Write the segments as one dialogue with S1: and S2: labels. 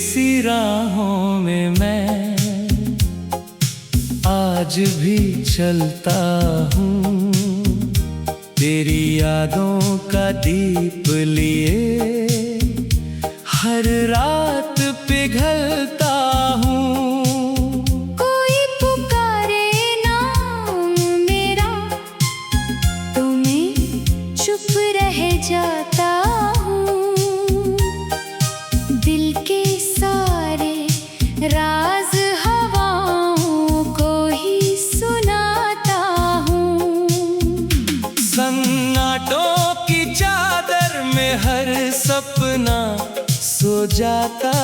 S1: सी राहों में मैं आज भी चलता हूँ, तेरी यादों का दीप लिए हर रात पिघलता हूँ।
S2: कोई पुकारे नाम मेरा तो मैं चुप रह जाता हूँ, दिल के सारे राज हवाओं को ही सुनाता हूँ।
S1: सन्नाटों की चादर में हर सपना सो जाता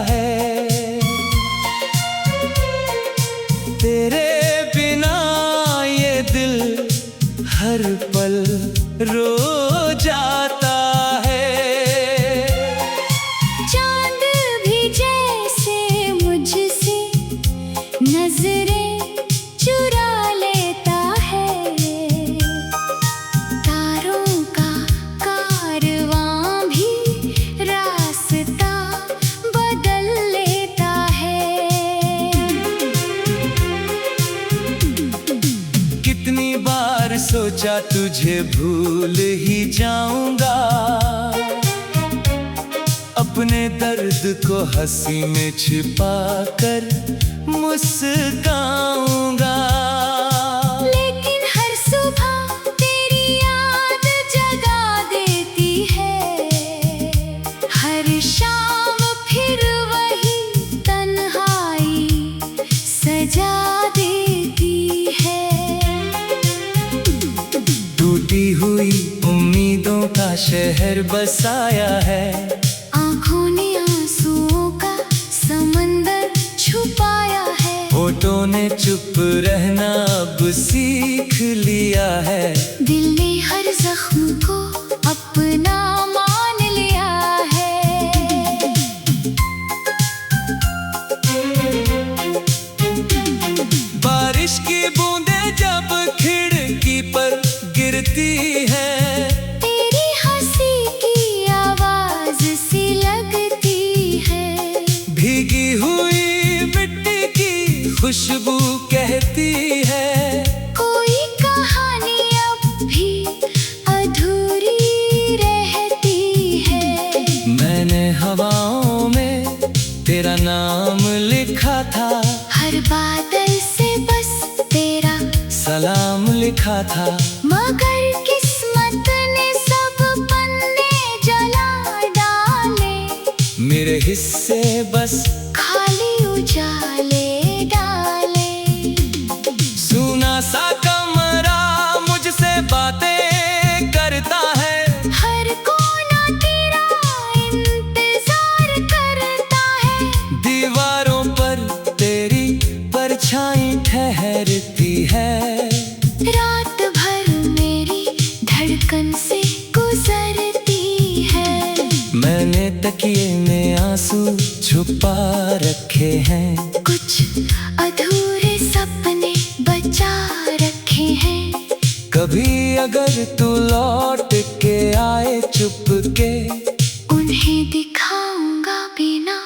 S1: है, तेरे बिना ये दिल हर पल रो जाता है।
S2: चांद भी जैसे मुझसे नजरें चुरा लेता है, तारों का कारवां भी रास्ता बदल लेता है।
S1: कितनी बार सोचा तुझे भूल ही जाऊंगा, अपने दर्द को हंसी में छिपा कर मुस्काऊंगा।
S2: लेकिन हर सुबह तेरी याद जगा देती है, हर शाम फिर वही तन्हाई सजा देती है।
S1: टूटी हुई उम्मीदों का शहर बसाया है,
S2: आँखों ने आंसुओं का समंदर छुपाया है,
S1: होठों ने चुप रहना अब सीख लिया है।
S2: दिल ने हर जख्म को अपना मान लिया है।
S1: बारिश की बूंदें जब खिड़की पर गिरती है,
S2: तेरी हंसी की आवाज सी लगती है,
S1: भीगी हुई मिट्टी की खुशबू कहती है,
S2: कोई कहानी अब भी अधूरी रहती है।
S1: मैंने हवाओं में तेरा नाम लिखा था,
S2: हर बादल से बस तेरा
S1: सलाम लिखा था,
S2: मगर किस्मत ने सब पन्ने जला डाले,
S1: मेरे हिस्से बस
S2: खाली उजाले डाले।
S1: सूना सा कमरा मुझसे बातें करता है,
S2: हर कोना तेरा इंतजार करता है,
S1: दीवारों पर तेरी परछाई ठहरती है,
S2: रात भर मेरी धड़कन से गुजरती है।
S1: मैंने तकिए में आंसू छुपा रखे हैं,
S2: कुछ अधूरे सपने बचा रखे हैं,
S1: कभी अगर तू लौट के आए चुप के,
S2: उन्हें दिखाऊंगा बिना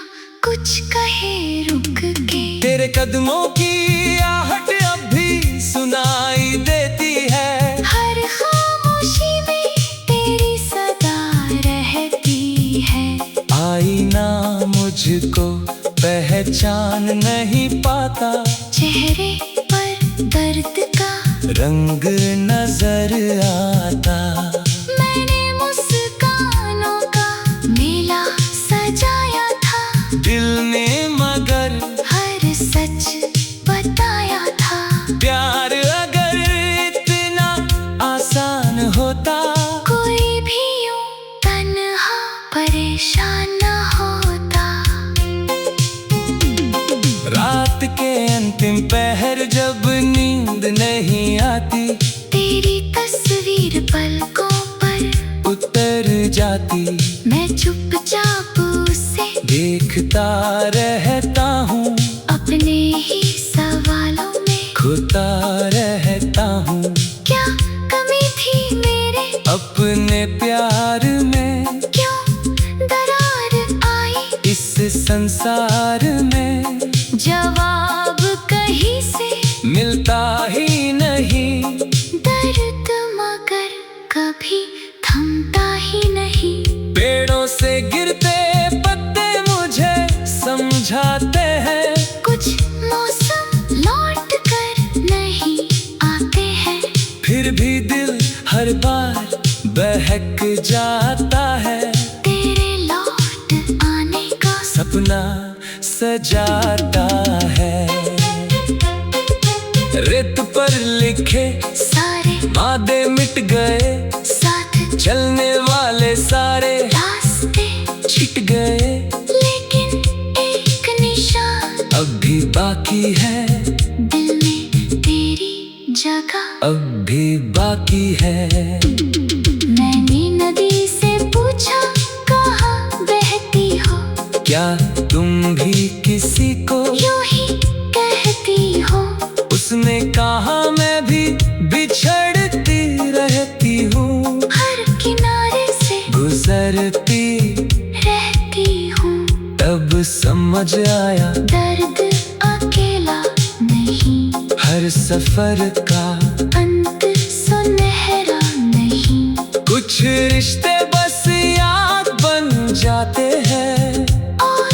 S2: कुछ कहे रुक के।
S1: तेरे कदमों की आहट अब भी सुनाई देती है,
S2: हर खामोशी में तेरी सदा रहती है,
S1: आईना मुझको पहचान नहीं पाता,
S2: चेहरे पर दर्द का
S1: रंग नजर आता।
S2: मैंने मुस्कानों का मेला सजाया था,
S1: दिल ने मगर
S2: हर सच बताया था,
S1: प्यार अगर इतना आसान होता,
S2: कोई भी यूं तन्हा परेशान न होता।
S1: रात के अंतिम पहर जब नींद नहीं आती,
S2: तेरी तस्वीर पलकों पर
S1: उतर जाती,
S2: मैं चुपचाप उसे
S1: देखता रहता हूँ,
S2: अपने ही सवालों में
S1: खोता रहता हूँ।
S2: क्या कमी थी मेरे
S1: अपने प्यार में,
S2: क्यों दरार आई,
S1: इस संसार में
S2: जवाब कहीं से
S1: मिलता ही नहीं।
S2: दर्द मगर कभी थमता ही नहीं।
S1: पेड़ों से गिरते पत्ते मुझे समझाते हैं,
S2: कुछ मौसम लौट कर नहीं आते हैं।
S1: फिर भी दिल हर बार बहक जाता है।
S2: तेरे लौट आने का
S1: सपना सजाता है। रेत पर लिखे
S2: सारे
S1: वादे मिट गए,
S2: साथ
S1: चलने वाले सारे
S2: रास्ते
S1: छिट गए।
S2: लेकिन एक निशान
S1: अब भी बाकी है,
S2: दिल में तेरी जगह
S1: अब भी बाकी है।
S2: मैंने नदी से पूछा कहाँ बहती हो,
S1: क्या तुम भी किसी को
S2: यूं ही कहती हो।
S1: उसने कहा मैं भी बिछड़ती रहती हूँ,
S2: हर किनारे से
S1: गुजरती
S2: रहती हूँ।
S1: तब समझ आया
S2: दर्द अकेला नहीं,
S1: हर सफर का
S2: अंत सुनहरा नहीं।
S1: कुछ रिश्ते बस याद बन जाते हैं
S2: और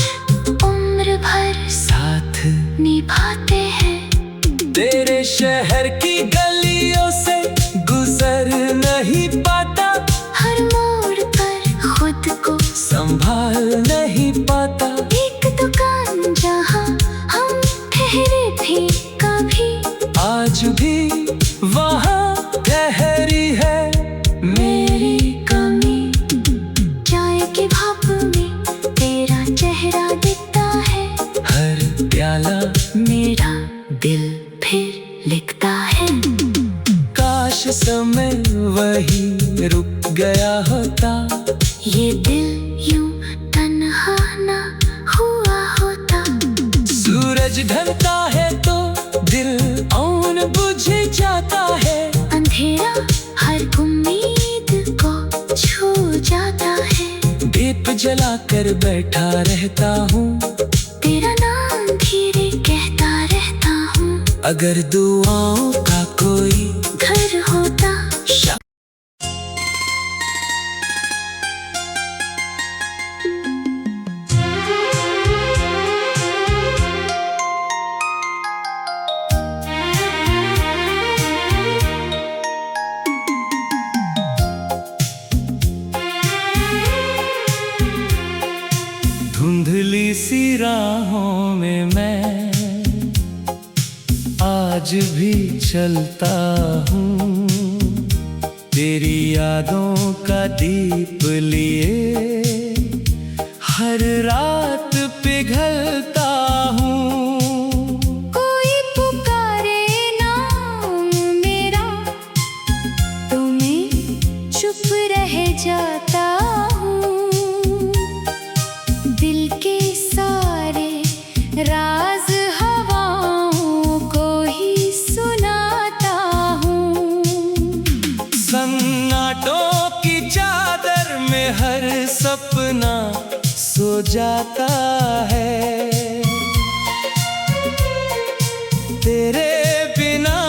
S2: उम्र भर
S1: साथ।
S2: निभाते हैं।
S1: तेरे शहर की गलियों से गुजर नहीं पाता,
S2: हर मोड़ पर खुद को
S1: संभाल नहीं पाता।
S2: एक दुकान जहाँ हम ठहरे थे कभी,
S1: आज भी वहाँ ठहरी है मेरी
S2: कमी। चाय के भाप में तेरा चेहरा दिखता है,
S1: हर प्याला
S2: मेरा दिल फिर लिखता है।
S1: काश समय वही रुक गया होता,
S2: ये दिल यूं तन्हा ना हुआ होता।
S1: सूरज ढलता है तो दिल औन बुझ जाता है।
S2: अंधेरा हर उम्मीद को छू जाता है।
S1: दीप जलाकर बैठा रहता हूँ,
S2: तेरा नाम धीरे कहता रहता हूँ।
S1: अगर दुआओं का कोई
S2: घर होता
S1: धुंधली सी राहों में मैं आज भी चलता हूँ, तेरी यादों का दीप लिए हर रात पिघलता हूँ।
S2: कोई पुकारे नाम मेरा तो मैं चुप रह जाता हूँ। दिल के सारे राज हवाओं को ही सुनाता हूँ।
S1: सन्नाटों की चादर में हर सपना सो जाता है। तेरे बिना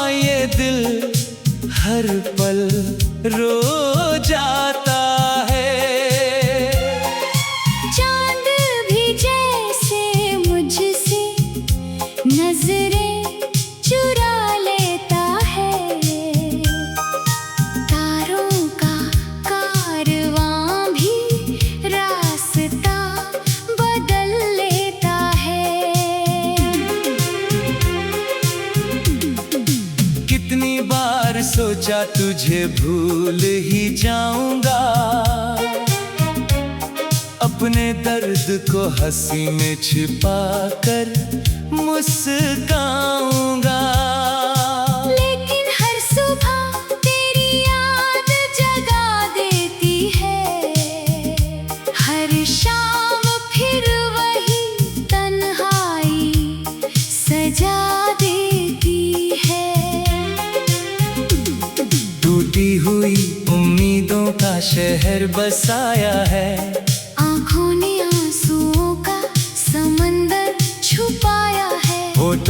S1: ये दिल हर पल रो जाता है।
S2: चांद भी जैसे मुझसे नजरें चुरा लेता है। तारों का कारवां भी रास्ता बदल लेता है।
S1: कितनी बार सोचा तुझे भूल ही जाऊंगा, अपने दर्द को हंसी में छिपा कर मुस्काऊंगा।
S2: लेकिन हर सुबह तेरी याद जगा देती है। हर शाम फिर वही तन्हाई सजा देती है।
S1: टूटी हुई उम्मीदों का शहर बसाया है।
S2: आँखों ने आंसुओं का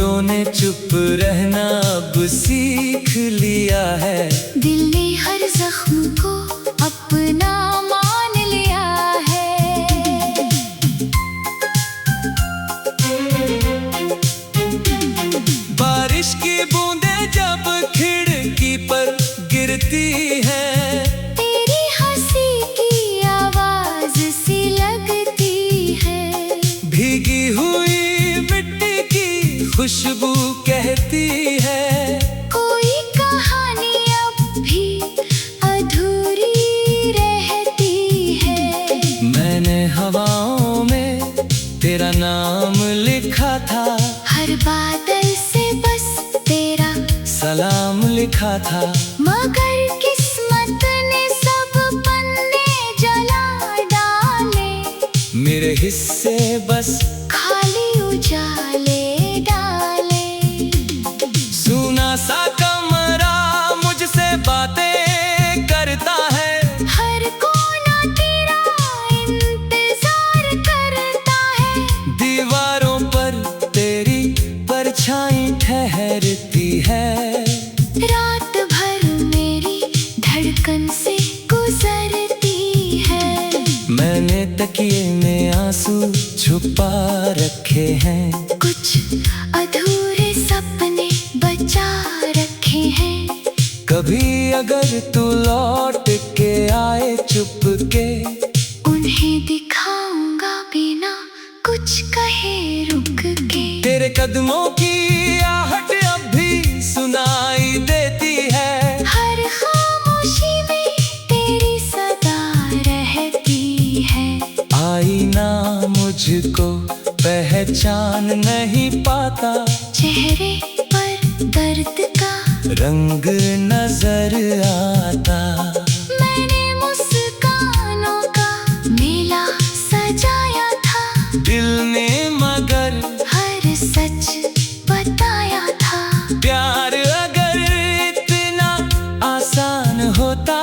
S1: होठों ने चुप रहना अब सीख लिया है।
S2: दिल ने हर जख्म को अपना मान लिया है।
S1: बारिश की बूंदें जब खिड़की पर गिरती हैं,
S2: तेरी हंसी की आवाज सी लगती है।
S1: भीगी हुई मिट्टी की खुशबू कहती है,
S2: कोई कहानी अब भी अधूरी रहती है।
S1: मैंने हवाओं में तेरा नाम लिखा था,
S2: हर बादल से बस तेरा
S1: सलाम लिखा था।
S2: मगर किस्मत ने सब पन्ने जला डाले,
S1: मेरे हिस्से बस
S2: खाली उजाले डाले।
S1: सूना सा कमरा मुझसे बातें करता है,
S2: हर कोना तेरा इंतजार करता है।
S1: दीवारों पर तेरी परछाई ठहरती है।
S2: रात भर मेरी धड़कन से गुजरती है।
S1: मैंने तकिए में आंसू छुपा रखे हैं,
S2: कुछ अधूरे सपने बचा रखे हैं।
S1: कभी अगर तू लौट के आए चुप के,
S2: उन्हें दिखाऊंगा बिना कुछ कहे रुक के।
S1: तेरे कदमों की आहट अब भी सुनाई देती है।
S2: हर खामोशी में तेरी सदा रहती है।
S1: आईना मुझको पहचान नहीं पाता,
S2: चेहरे पर दर्द का
S1: रंग नजर आता।
S2: मैंने मुस्कानों का मेला सजाया था,
S1: दिल ने मगर
S2: हर सच बताया था।
S1: प्यार अगर इतना आसान होता,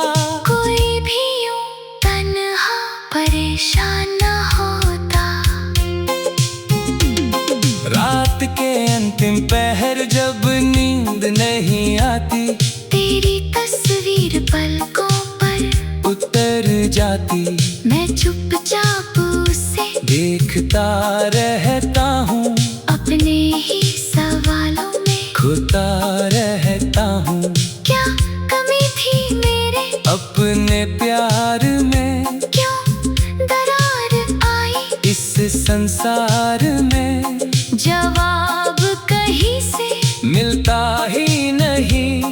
S2: कोई भी यूं तन्हा परेशान न होता।
S1: रात के अंतिम पहर जब नींद नहीं आती,
S2: तेरी तस्वीर पलकों पर
S1: उतर जाती।
S2: मैं चुपचाप उसे
S1: देखता रहता हूँ,
S2: अपने ही सवालों में
S1: खोता रहता हूँ।
S2: क्या कमी थी मेरे
S1: अपने प्यार में,
S2: क्यों दरार आई
S1: इस संसार में,
S2: जवाब कहीं से
S1: मिलता ही नहीं।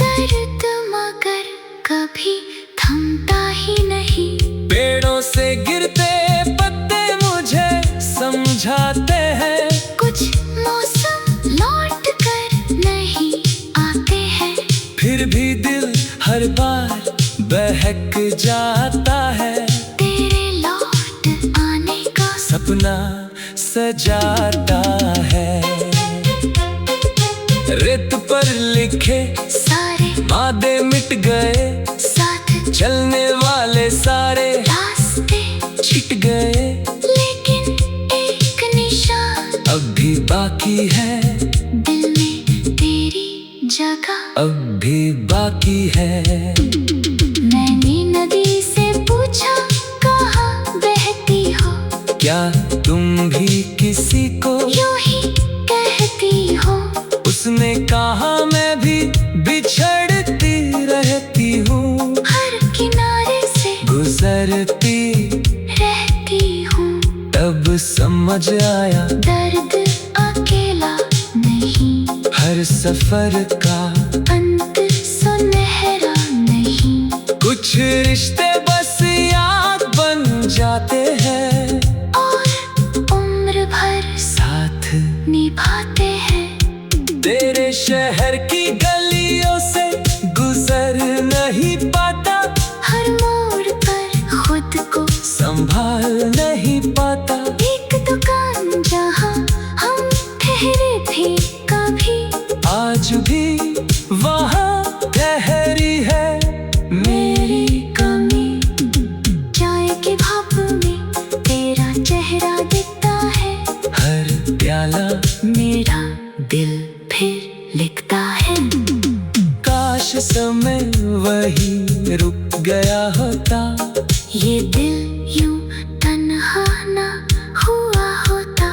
S2: दर्द मगर कभी थमता ही नहीं।
S1: पेड़ों से गिरते पत्ते मुझे समझाते हैं,
S2: कुछ मौसम लौट कर नहीं आते हैं।
S1: फिर भी दिल हर बार बहक जाता है।
S2: तेरे लौट आने का
S1: सपना सजाता है। रेत पर लिखे
S2: सारे
S1: वादे मिट गए,
S2: साथ
S1: चलने वाले सारे
S2: रास्ते,
S1: छिट गए।
S2: लेकिन एक निशान
S1: अब भी बाकी है,
S2: दिल में तेरी जगह
S1: अब भी बाकी है।
S2: मैंने नदी से पूछा कहाँ बहती हो,
S1: क्या तुम भी किसी को
S2: यूं ही कहती हो।
S1: उसने कहा मैं भी बिछड़ती रहती हूँ,
S2: हर किनारे से
S1: गुजरती
S2: रहती हूँ।
S1: तब समझ आया
S2: दर्द अकेला नहीं,
S1: हर सफर का
S2: अंत सुनहरा नहीं।
S1: कुछ रिश्ते बस याद बन जाते हैं,
S2: और उम्र भर
S1: साथ
S2: निभाते हैं।
S1: तेरे शहर की गलियों से गुजर नहीं पाता,
S2: हर मोड़ पर खुद को
S1: संभाल नहीं पाता।
S2: एक दुकान जहाँ हम ठहरे थे कभी,
S1: आज भी वहाँ ठहरी है मेरी कमी। रुक गया होता,
S2: ये दिल यूं तन्हा ना हुआ होता।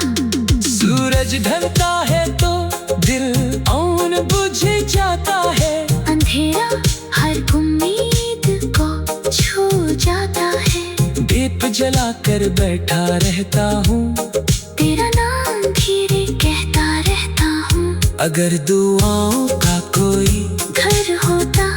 S1: सूरज ढलता है तो दिल औन बुझ जाता है,
S2: अंधेरा हर उम्मीद को छू जाता है।
S1: दीप जलाकर बैठा रहता हूँ,
S2: तेरा नाम धीरे कहता रहता हूँ।
S1: अगर दुआओं का कोई
S2: घर होता,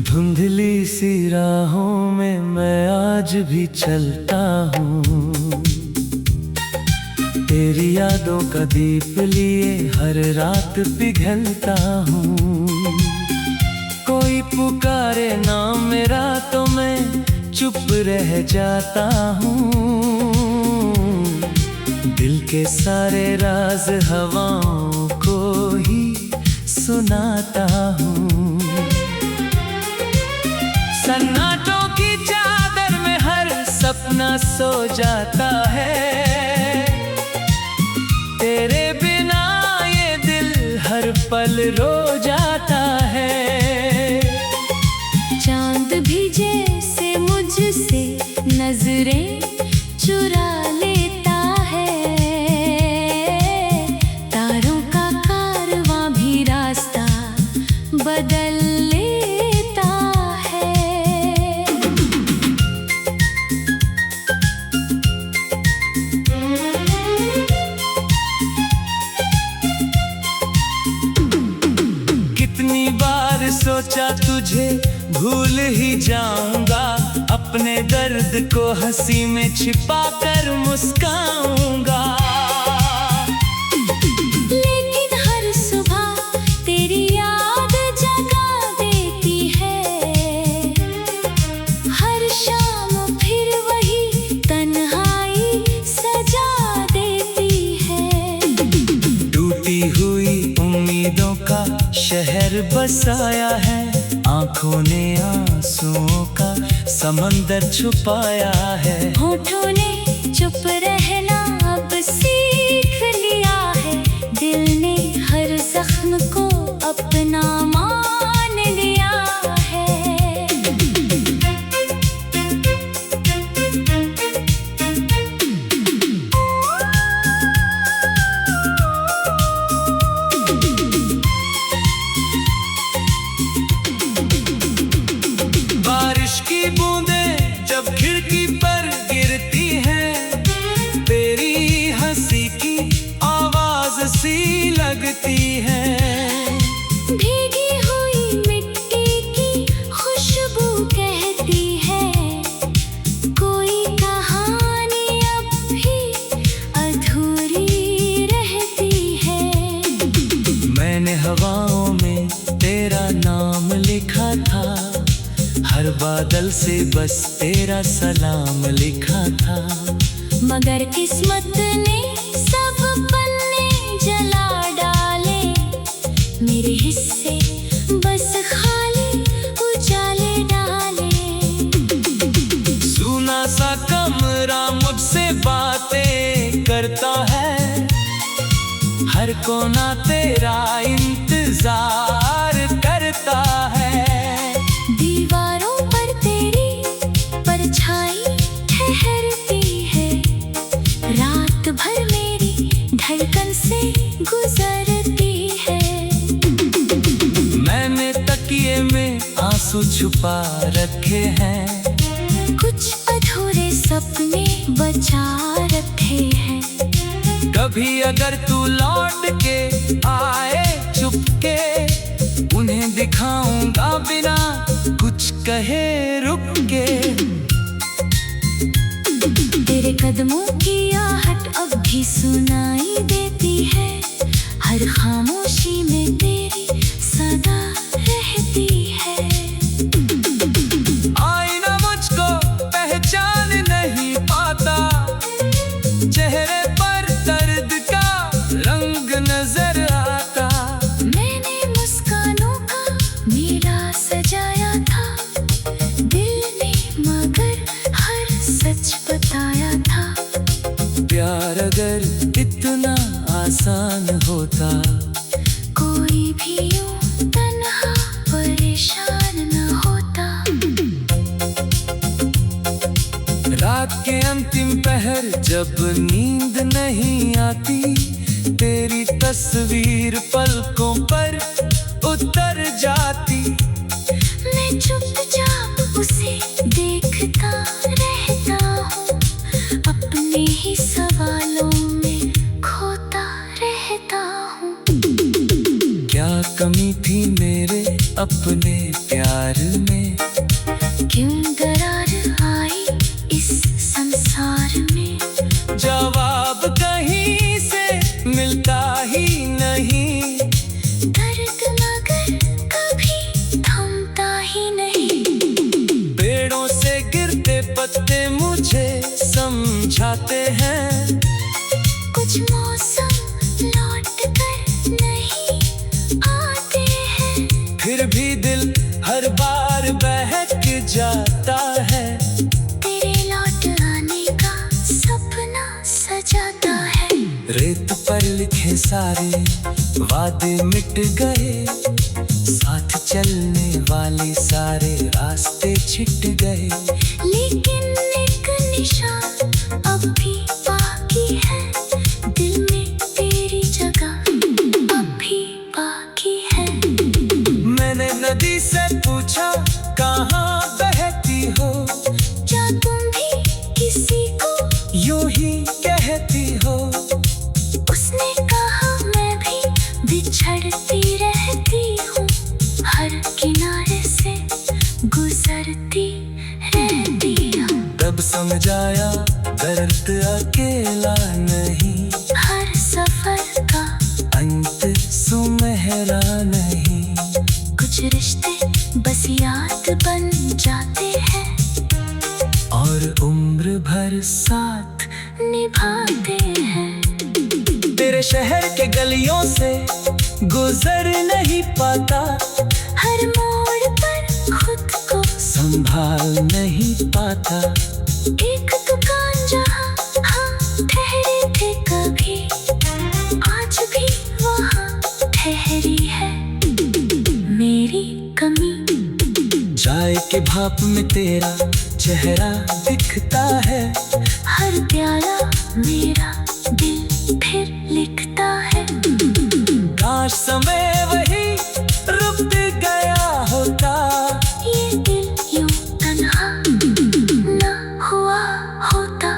S1: धुंधली सी राहों में मैं आज भी चलता हूँ, तेरी यादों का दीप लिए हर रात पिघलता हूँ। कोई पुकारे नाम मेरा तो मैं चुप रह जाता हूँ, दिल के सारे राज हवाओं को ही सुनाता हूँ। सन्नाटों की चादर में हर सपना सो जाता है, तेरे बिना ये दिल हर पल रो जाता है।
S2: चांद भी जैसे मुझसे नजरें चुरा लेता है, तारों का कारवां भी रास्ता बदल लेता है।
S1: कितनी बार सोचा तुझे भूल ही जाऊंगा, अपने दर्द को हंसी में छिपा कर मुस्काऊंगा।
S2: लेकिन हर सुबह तेरी याद जगा देती है, हर शाम फिर वही तन्हाई सजा देती है।
S1: टूटी हुई उम्मीदों का शहर बसाया है, आंखों ने आंसुओं का समंदर छुपाया है।
S2: होठों ने चुप रहना अब सीख लिया है, दिल ने हर जख्म को अपना मान लिया है।
S1: बारिश की बूंदें जब खिड़की पर गिरती हैं, तेरी हंसी की आवाज सी लगती है।
S2: भीगी हुई मिट्टी की खुशबू कहती है, कोई कहानी अब भी अधूरी रहती है।
S1: मैंने हवाओं में तेरा नाम लिखा था, हर बादल से बस तेरा सलाम लिखा था।
S2: मगर किस्मत ने सब पन्ने जला डाले, मेरे हिस्से बस खाली उजाले डाले।
S1: सूना सा कमरा मुझसे बातें करता है, हर कोना तेरा इंतजार करता है।
S2: दीवारों पर तेरी परछाई ठहरती है, रात भर मेरी धड़कन से गुजरती है।
S1: मैंने तकिए में आंसू छुपा रखे हैं,
S2: कुछ अधूरे सपने बचा रखे हैं।
S1: कभी अगर तू लौट के आए चुपके, उन्हें दिखाऊंगा बिना कुछ कहे रुक के।
S2: तेरे कदमों की आहट अब भी सुनाई देती है, हर खामोशी में तेरी सदा रहती है।
S1: आईना मुझको पहचान नहीं पाता, चेहरे पर दर्द का रंग नजर आता।
S2: मैंने मुस्कानों का सजाया था दिल ने, मगर हर सच बताया था।
S1: प्यार अगर इतना आसान होता,
S2: कोई भी यूं तन्हा परेशान न होता।
S1: रात के अंतिम पहर जब नींद नहीं आती, तेरी तस्वीर पलकों पर उतर जाती।
S2: मैं चुपचाप उसे देखता रहता हूँ, अपने ही सवालों में खोता रहता हूँ।
S1: क्या कमी थी मेरे अपने प्यार में,
S2: क्यों दरार आई इस संसार में।
S1: जवाब कहीं से मिलता ही नहीं,
S2: दर्द मगर कभी थमता ही नहीं।
S1: पेड़ों से गिरते पत्ते मुझे समझाते हैं,
S2: कुछ मौसम लौट कर नहीं आते हैं।
S1: फिर भी दिल हर बार बहक जाता है।
S2: तेरे लौट आने का सपना सजाता है।
S1: रेत पर लिखे सारे वादे मिट गए, साथ चलने वाले सारे रास्ते छिट गए।
S2: लेकिन एक निशान अब भी बाकी है, दिल में तेरी जगह अब भी बाकी है।
S1: मैंने नदी से पूछा कहाँ बहती हो,
S2: क्या तुम भी किसी को
S1: यूं ही कहती हो।
S2: उसने कहा मैं भी बिछड़ती रहती हूँ, हर किनारे से गुजरती रहती हूँ।
S1: तब समझ आया दर्द अकेला नहीं,
S2: हर सफर का
S1: अंत सुनहरा नहीं।
S2: कुछ रिश्ते बस याद बन जाते हैं,
S1: और उम्र भर साथ
S2: निभाते हैं।
S1: तेरे शहर के गलियों से गुजर नहीं पाता,
S2: हर मोड़ पर खुद को
S1: संभाल नहीं पाता।
S2: एक दुकान जहाँ हम ठहरे थे कभी, आज भी वहाँ ठहरी है मेरी कमी।
S1: चाय के भाप में तेरा चेहरा दिखता है,
S2: हर प्याला मेरा दिल फिर लिखता है।
S1: काश समय वही रुक गया होता,
S2: ये दिल यूं तन्हा न हुआ होता।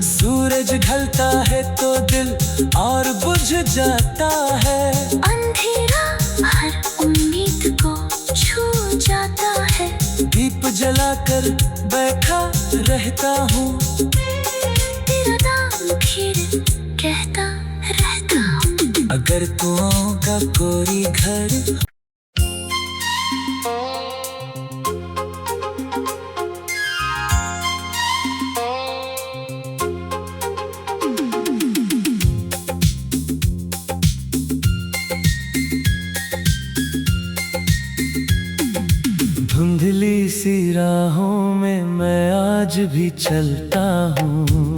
S1: सूरज ढलता है तो दिल और बुझ जाता है।
S2: अंधेरा हर उम्मीद को छू जाता है।
S1: दीप जलाकर बैठा रहता हूँ,
S2: तेरा नाम फिर कहता रहता हूँ।
S1: अगर दुआओं का कोई घर। धुंधली सी राहों में मैं आज भी चलता हूँ,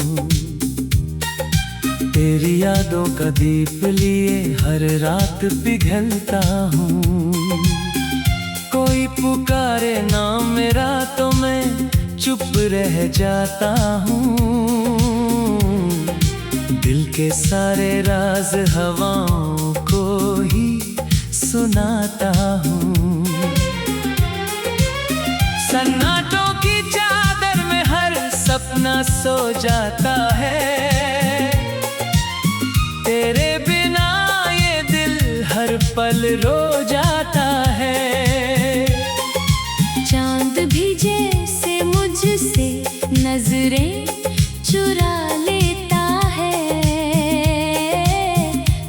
S1: तेरी यादों का दीप लिए हर रात पिघलता हूँ। कोई पुकारे नाम मेरा तो मैं चुप रह जाता हूँ, दिल के सारे राज हवाओं को ही सुनाता हूँ। सन्नाटों की चादर में हर सपना सो जाता है, तेरे बिना ये दिल हर पल रो जाता है।
S2: चांद भी जैसे मुझसे नजरें चुरा लेता है,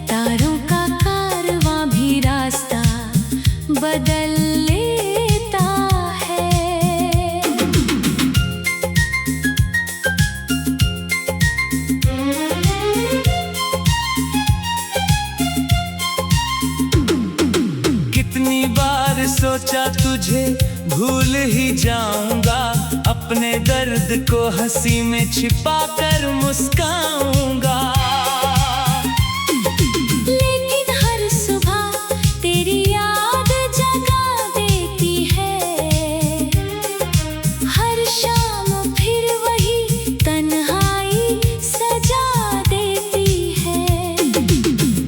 S2: तारों का कारवां भी रास्ता बदल लेता है।
S1: कितनी बार सोचा तुझे भूल ही जाऊंगा, अपने दर्द को हंसी में छिपा कर मुस्काऊंगा।
S2: लेकिन हर सुबह तेरी याद जगा देती है, हर शाम फिर वही तन्हाई सजा देती है।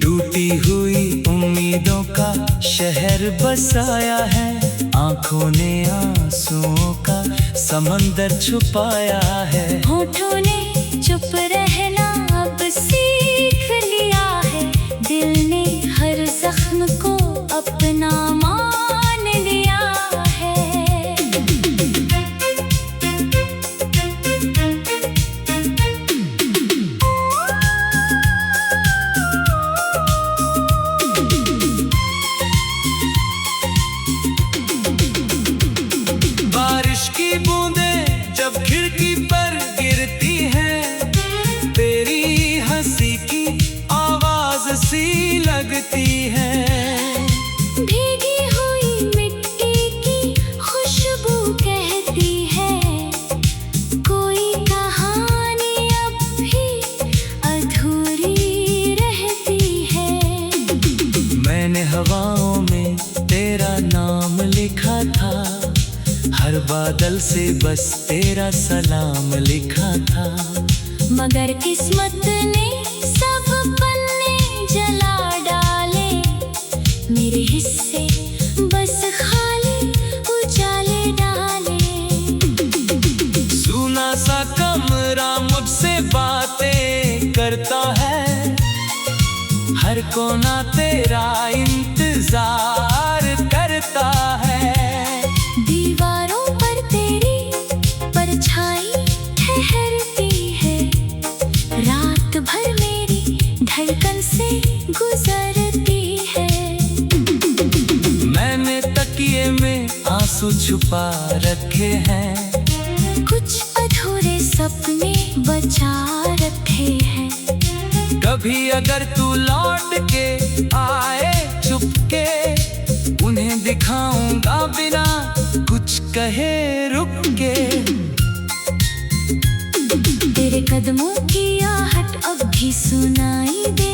S1: टूटी हुई उम्मीदों का शहर बसाया है, आंखों ने आंसुओं का समंदर छुपाया है।
S2: होठों ने चुप रहना अब सीख लिया है, दिल ने हर जख्म को अपना मान लिया है।
S1: बारिश की बूंदें जब खिड़की पर गिरती हैं, तेरी हंसी की आवाज सी लगती है।
S2: भीगी हुई मिट्टी की खुशबू कहती है, कोई कहानी अब भी अधूरी रहती है।
S1: मैंने हवाओं में तेरा नाम लिखा था, हर बादल से बस तेरा सलाम लिखा था।
S2: मगर किस्मत ने सब पन्ने जला डाले, मेरे हिस्से बस खाली उजाले डाले।
S1: सूना सा कमरा मुझसे बातें करता है, हर कोना तेरा इंतजार करता है।
S2: दीवारों पर तेरी परछाई ठहरती है, रात भर मेरी धड़कन से गुजरती है।
S1: मैंने तकिए में आंसू छुपा रखे हैं,
S2: कुछ अधूरे सपने बचा रखे हैं।
S1: कभी अगर तू लौट के आए चुपके, उन्हें दिखाऊंगा बिना कुछ कहे रुक के।
S2: तेरे कदमों की आहट अब भी सुनाई दे